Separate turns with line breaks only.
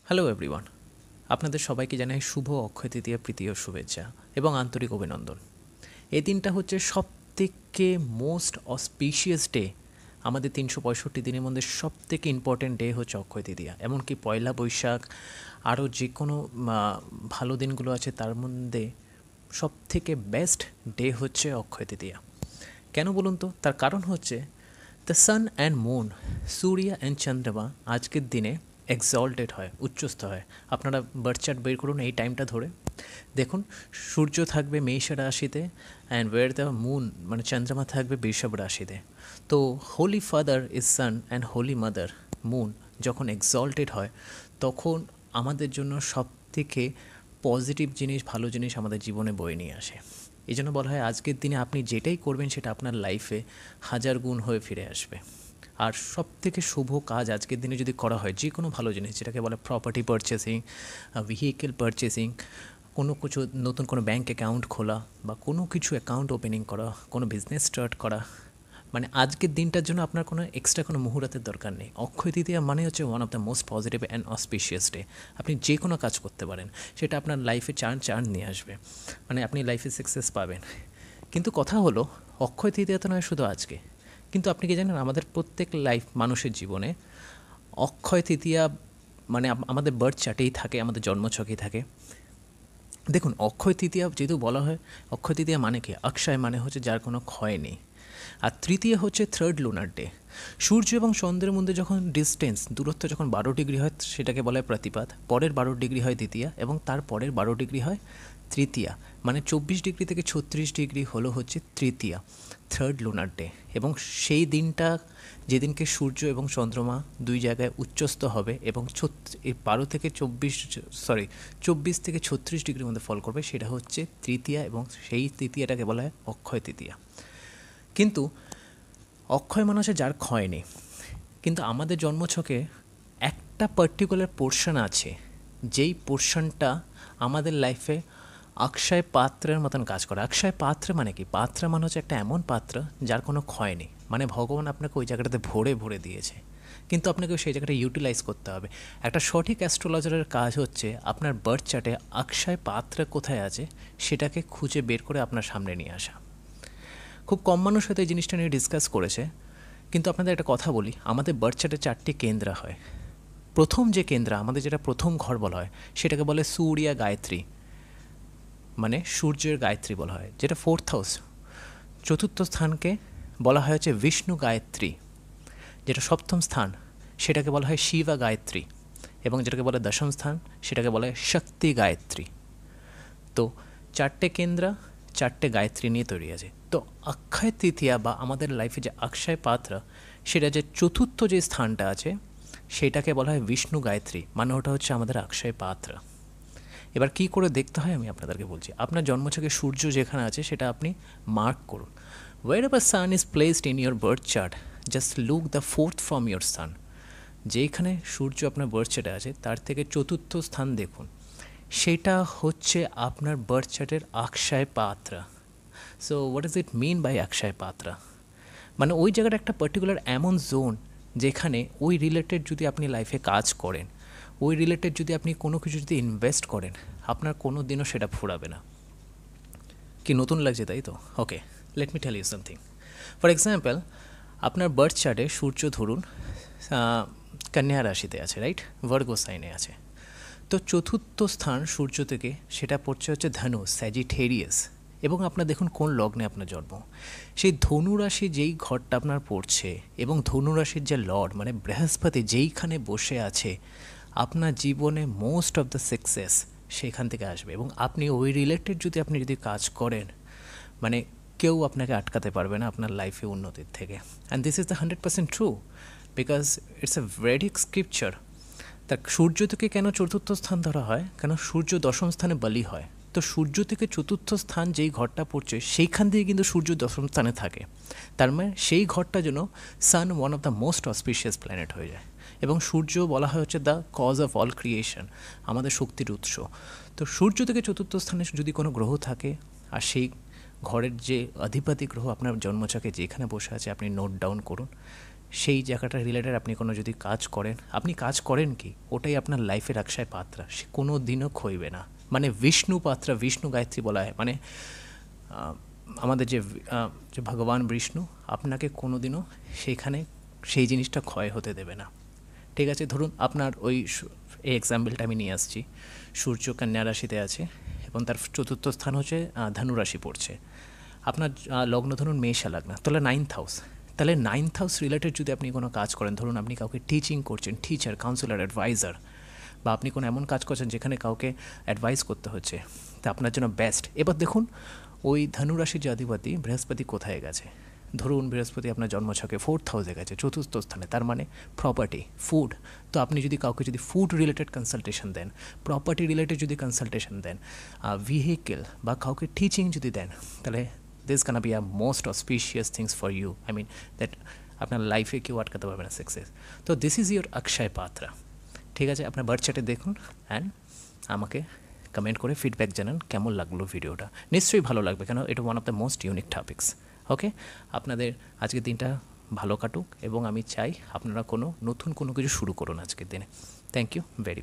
Hello everyone, আপনাদের সবাইকে জানাই শুভ অক্ষয় তৃতীয়া প্রীতি ও শুভেচ্ছা এবং আন্তরিক অভিনন্দন। এই দিনটা হচ্ছে সবথেকে মোস্ট অসপিশিয়াস ডে। আমাদের ৩৬৫ দিনের মধ্যে সবথেকে ইম্পর্ট্যান্ট ডে হচ্ছে অক্ষয় তৃতীয়া। এমনকি পয়লা বৈশাখ আরও যে কোনো ভালো দিনগুলো আছে তার মধ্যে সবথেকে বেস্ট ডে হচ্ছে অক্ষয় তৃতীয়া। কেন বলুন তো? তার কারণ হচ্ছে দ্য সান অ্যান্ড মুন, সূর্য অ্যান্ড চন্দ্রমা আজকের দিনে এক্সল্টেড হয়, উচ্চস্থ হয়। আপনারা বার্থ চার্ট বের করুন এই টাইমটা ধরে দেখুন, সূর্য থাকবে মেষ রাশিতে অ্যান্ড ওয়ের দ্য মুন মানে চন্দ্রমা থাকবে বৃষভ রাশিতে। তো holy father is sun and holy mother moon যখন এক্সল্টেড হয় তখন আমাদের জন্য সব থেকে পজিটিভ জিনিস, ভালো জিনিস আমাদের জীবনে বয়ে নিয়ে আসে। এই জন্য বলা হয় আজকের দিনে আপনি যেটাই করবেন সেটা আপনার লাইফে হাজার গুণ হয়ে ফিরে আসবে। আর সব থেকে শুভ কাজ আজকের দিনে যদি করা হয়, যে কোনো ভালো জিনিস যেটাকে বলে প্রপার্টি পারচেসিং, ভেহিকেল পারচেসিং, কোনো কিছু নতুন কোনো ব্যাঙ্ক অ্যাকাউন্ট খোলা বা কোনো কিছু অ্যাকাউন্ট ওপেনিং করা, কোনো বিজনেস স্টার্ট করা, মানে আজকের দিনটার জন্য আপনার কোনো এক্সট্রা কোনো মুহূর্তের দরকার নেই। অক্ষয় তৃতীয়া মানে হচ্ছে one of the most positive and auspicious day. আপনি যে কোনো কাজ করতে পারেন, সেটা আপনার লাইফে চার্ন নিয়ে আসবে, মানে আপনি লাইফে সাকসেস পাবেন। কিন্তু কথা হলো অক্ষয় তৃতীয়া তো নয় শুধু আজকে, কিন্তু আপনি কি জানেন আমাদের প্রত্যেক মানুষের জীবনে অক্ষয় তৃতীয়া মানে আমাদের বার্থ চার্টেই থাকে, আমাদের জন্মছকেই থাকে। দেখুন, অক্ষয় তৃতীয়া যেহেতু বলা হয়, অক্ষয় তৃতীয়া মানে কি? অক্ষয় মানে হচ্ছে যার কোনো ক্ষয় নেই, আর তৃতীয় হচ্ছে থার্ড লুনার ডে। সূর্য এবং চন্দ্রের মধ্যে যখন দূরত্ব যখন 12 ডিগ্রি হয় সেটাকে বলা হয় প্রতিপাত, পরের 12 ডিগ্রি হয় দ্বিতীয়া এবং তার পরের 12 ডিগ্রি হয় তৃতীয়া, মানে 24 ডিগ্রি থেকে 36 ডিগ্রি হলো হচ্ছে তৃতীয়া, থার্ড লুনার ডে। এবং সেই দিনটা যেদিনকে সূর্য এবং চন্দ্রমা দুই জায়গায় উচ্চস্থ হবে এবং 24 থেকে 36 ডিগ্রির মধ্যে ফল করবে, সেটা হচ্ছে তৃতীয়া এবং সেই তৃতীয়াটাকে বলা হয় অক্ষয় তৃতীয়া। কিন্তু অক্ষয় মানে হচ্ছে যার ক্ষয় নেই, কিন্তু আমাদের জন্মছকে একটা পার্টিকুলার পোর্শন আছে, যেই পোর্শনটা আমাদের লাইফে অক্ষয় পাত্রের মতন কাজ করে। অক্ষয় পাত্র মানে কি? পাত্র মানে হচ্ছে একটা এমন পাত্র যার কোনো ক্ষয় নেই, মানে ভগবান আপনাকে ওই জায়গাটাতে ভরে ভরে দিয়েছে, কিন্তু আপনাকে সেই জায়গাটা ইউটিলাইজ করতে হবে। একটা সঠিক অ্যাস্ট্রোলজারের কাজ হচ্ছে আপনার বার্থ চার্টে অক্ষয় পাত্র কোথায় আছে সেটাকে খুঁজে বের করে আপনার সামনে নিয়ে আসা। খুব কম মানুষ হয়তো এই জিনিসটা নিয়ে ডিসকাস করেছে, কিন্তু আপনাদের একটা কথা বলি, আমাদের বার্থ চার্টে 4টি কেন্দ্র হয়। প্রথম যে কেন্দ্র, আমাদের যেটা প্রথম ঘর বলা হয়, সেটাকে বলে সূর্য গায়ত্রী, মানে সূর্যের গায়ত্রী বলা হয়, যেটা ফোর্থ হাউস। চতুর্থ স্থানকে বলা হয় হচ্ছে বিষ্ণু গায়ত্রী, যেটা সপ্তম স্থান সেটাকে বলা হয় শিবা গায়ত্রী, এবং যেটাকে বলে দশম স্থান সেটাকে বলা হয় শক্তি গায়ত্রী। তো 4টে কেন্দ্র 4টে গায়ত্রী নিয়ে তৈরি আছে। তো অক্ষয় তৃতীয়া বা আমাদের লাইফে যে অক্ষয় পাত্র, সেটা যে চতুর্থ যে স্থানটা আছে সেটাকে বলা হয় বিষ্ণু গায়ত্রী, মানে ওটা হচ্ছে আমাদের অক্ষয় পাত্র। এবার কী করে দেখতে হয় আমি আপনাদেরকে বলছি। আপনার জন্মছকে সূর্য যেখানে আছে সেটা আপনি মার্ক করুন। wherever sun is placed in your birth chart, just look the fourth from your sun. যেখানে সূর্য আপনার বার্থ চার্টে আছে তার থেকে চতুর্থ স্থান দেখুন, সেটা হচ্ছে আপনার বার্থ চার্টের Akshaya Patra. So what does it mean by Akshaya Patra? মানে ওই জায়গাটা একটা পার্টিকুলার এমন জোন যেখানে ওই রিলেটেড যদি আপনি লাইফে কাজ করেন, ওই রিলেটেড যদি আপনি কোনো কিছু যদি ইনভেস্ট করেন, আপনার কোনো দিনও সেটা ফুরাবে না। কি নতুন লাগছে তাই তো? Okay, let me tell you something. For example, আপনার বার্থ চার্টে সূর্য ধরুন কন্যা রাশিতে আছে, রাইট, ভার্গো সাইনে আছে। তো চতুর্থ স্থান সূর্য থেকে সেটা পড়ছে হচ্ছে ধনু, স্যাজিটেরিয়াস, এবং আপনার দেখুন কোন লগ্নে আপনার জন্ম। সেই ধনু রাশি যেই ঘরটা আপনার পড়ছে এবং ধনু রাশির যে লর্ড মানে বৃহস্পতি যেইখানে বসে আছে, আপনার জীবনে মোস্ট অফ দ্য সাকসেস সেখান থেকে আসবে। এবং আপনি ওই রিলেটেড যদি কাজ করেন, মানে কেউ আপনাকে আটকাতে পারবে না আপনার লাইফে উন্নতির থেকে। And this is the 100% true, because it's a Vedic scripture. তা সূর্য থেকে কেন চতুর্থ স্থান ধরা হয়? কেন সূর্য দশম স্থানে বলি হয়, তো সূর্য থেকে চতুর্থ স্থান যেই ঘরটা পড়ছে সেইখান থেকে কিন্তু সূর্য দশম স্থানে থাকে। তার মানে সেই ঘরটা যেন sun one of the most auspicious planet হয়ে যায়। এবং সূর্য বলা হয় হচ্ছে the cause of all creation, আমাদের শক্তির উৎস। তো সূর্য থেকে চতুর্থ স্থানে যদি কোনো গ্রহ থাকে, আর সেই ঘরের যে অধিপতি গ্রহ আপনার জন্মছকে যেখানে বসে আছে, আপনি নোট ডাউন করুন, সেই জায়গাটা রিলেটেড আপনি কোনো যদি কাজ করেন, আপনি কাজ করেন কি, ওটাই আপনার লাইফের অক্ষয় পাত্রা, সে কোনো দিনও ক্ষইবে না। মানে বিষ্ণু পাত্রা, বিষ্ণু গায়ত্রী বলা হয়, মানে আমাদের যে ভগবান বিষ্ণু আপনাকে কোনো দিনও সেইখানে সেই জিনিসটা ক্ষয় হতে দেবে না। ঠিক আছে, ধরুন আপনার ওই এই এক্সাম্পলটা আমি নিয়ে আসছি, সূর্য কন্যা রাশিতে আছে এবং তার চতুর্থ স্থান হচ্ছে ধনু রাশি পড়ছে, আপনার লগ্ন ধরুন মেষা লগ্ন, তাহলে 9th হাউস, তাহলে 9th হাউস রিলেটেড যদি আপনি কোনো কাজ করেন, ধরুন আপনি কাউকে টিচিং করছেন, টিচার, কাউন্সিলর, অ্যাডভাইজার, বা আপনি কোনো এমন কাজ করছেন যেখানে কাউকে অ্যাডভাইস করতে হচ্ছে, তা আপনার জন্য বেস্ট। এবার দেখুন ওই ধনুরাশির যে অধিপতি বৃহস্পতি কোথায় গেছে, ধরুন বৃহস্পতি আপনার জন্মছকে 4th হাউসে গেছে, চতুর্থ স্থানে, তার মানে প্রপার্টি, ফুড। তো আপনি যদি কাউকে যদি ফুড রিলেটেড কনসালটেশন দেন, প্রপার্টি রিলেটেড যদি কনসালটেশন দেন, ভেহিকেল বা কাউকে টিচিং যদি দেন, তাহলে this can be a most auspicious things for you, I mean that আপনার লাইফে কেউ আটকাতে পারবে না সাকসেস। তো this is your Akshay Patra. ঠিক আছে, আপনার বার্থ চার্টে দেখুন অ্যান্ড আমাকে কমেন্ট করে ফিডব্যাক জানান কেমন লাগলো ভিডিওটা। নিশ্চয়ই ভালো লাগবে, কেন এটা one of the most unique topics. Okay, আপনাদের আজকের দিনটা ভালো কাটুক এবং আমি চাই আপনারা নতুন কোনো কিছু শুরু করুন আজকের দিনে। Thank you very